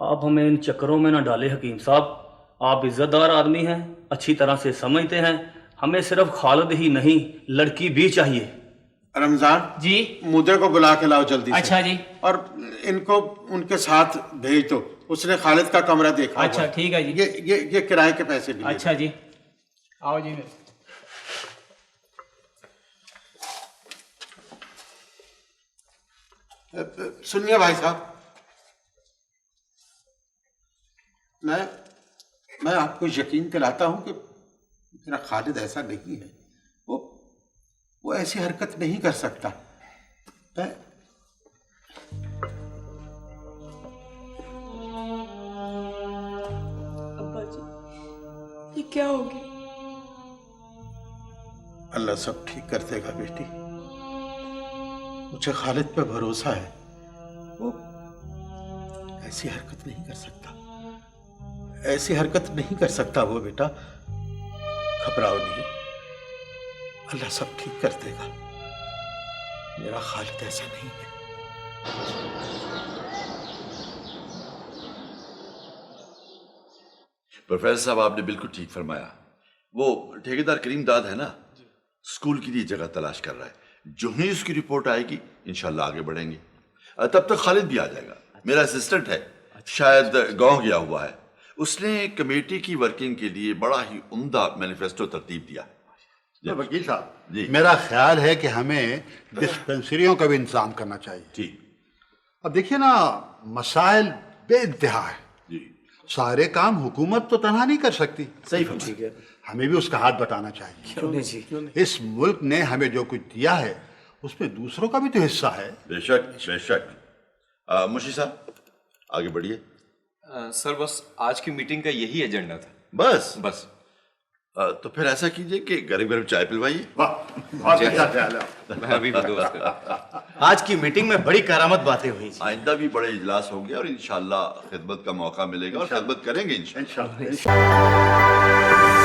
آپ ہمیں ان چکروں میں نہ ڈالے حکیم صاحب، آپ عزت دار آدمی ہیں، اچھی طرح سے سمجھتے ہیں، ہمیں صرف خالد ہی نہیں لڑکی بھی چاہیے۔ رمضان جی مدعے کو بلا کے لاؤ جلدی سے۔ اچھا جی، اور ان کو ان کے ساتھ بھیج دو، اس نے خالد کا کمرہ دیکھا اچھا ٹھیک ہے جی، یہ کرائے کے پیسے بھی اچھا جی، آؤ جی۔ سنیے بھائی صاحب، میں آپ کو یقین دلاتا ہوں کہ میرا خالد ایسا نہیں ہے، وہ ایسی حرکت نہیں کر سکتا۔ ابا جی یہ کیا ہو گیا؟ اللہ سب ٹھیک کر دے گا بیٹی، مجھے خالد پہ بھروسہ ہے، وہ ایسی حرکت نہیں کر سکتا، ایسی حرکت نہیں کر سکتا وہ بیٹا، گھبراؤ نہیں، اللہ سب ٹھیک کر دے گا، میرا خالد ایسا نہیں ہے۔ پروفیسر صاحب آپ نے بالکل ٹھیک فرمایا، وہ ٹھیکیدار کریم داد ہے نا، اسکول کے لیے جگہ تلاش کر رہا ہے، جو ہی اس کی رپورٹ آئے گی انشاءاللہ آگے بڑھیں گے، تب تک خالد بھی آ جائے گا، میرا اسسٹنٹ ہے، شاید گاؤں گیا ہوا ہے، اس نے کمیٹی کی ورکنگ کے لیے بڑا ہی عمدہ مینیفیسٹو ترتیب دیا۔ وکیل صاحب جی میرا خیال ہے کہ ہمیں ڈسپنسریوں کا بھی انتظام کرنا چاہیے۔ ٹھیک، اب دیکھیے نا، مسائل بے انتہا ہے، جی سارے کام حکومت تو تنہا نہیں کر سکتی، صحیح فرمایا، ہمیں بھی اس کا ہاتھ بٹانا چاہیے۔ اس ملک نے ہمیں جو کچھ دیا ہے اس میں دوسروں کا بھی تو حصہ ہے۔ بے شک بے شک۔ مشی صاحب آگے بڑھیے۔ سر بس آج کی میٹنگ کا یہی ایجنڈا تھا۔ بس تو پھر ایسا کیجئے کہ گرم گرم چائے پلوائیے۔ واہ بہت اچھا خیال ہے۔ میں ابھی بندوبست کرتا ہوں۔ آج کی میٹنگ میں بڑی کارآمد باتیں ہوئی جی۔ آئندہ بھی بڑے اجلاس ہوں گے اور انشاءاللہ خدمت کا موقع ملے گا اور خدمت کریں گے انشاءاللہ۔ انشاءاللہ۔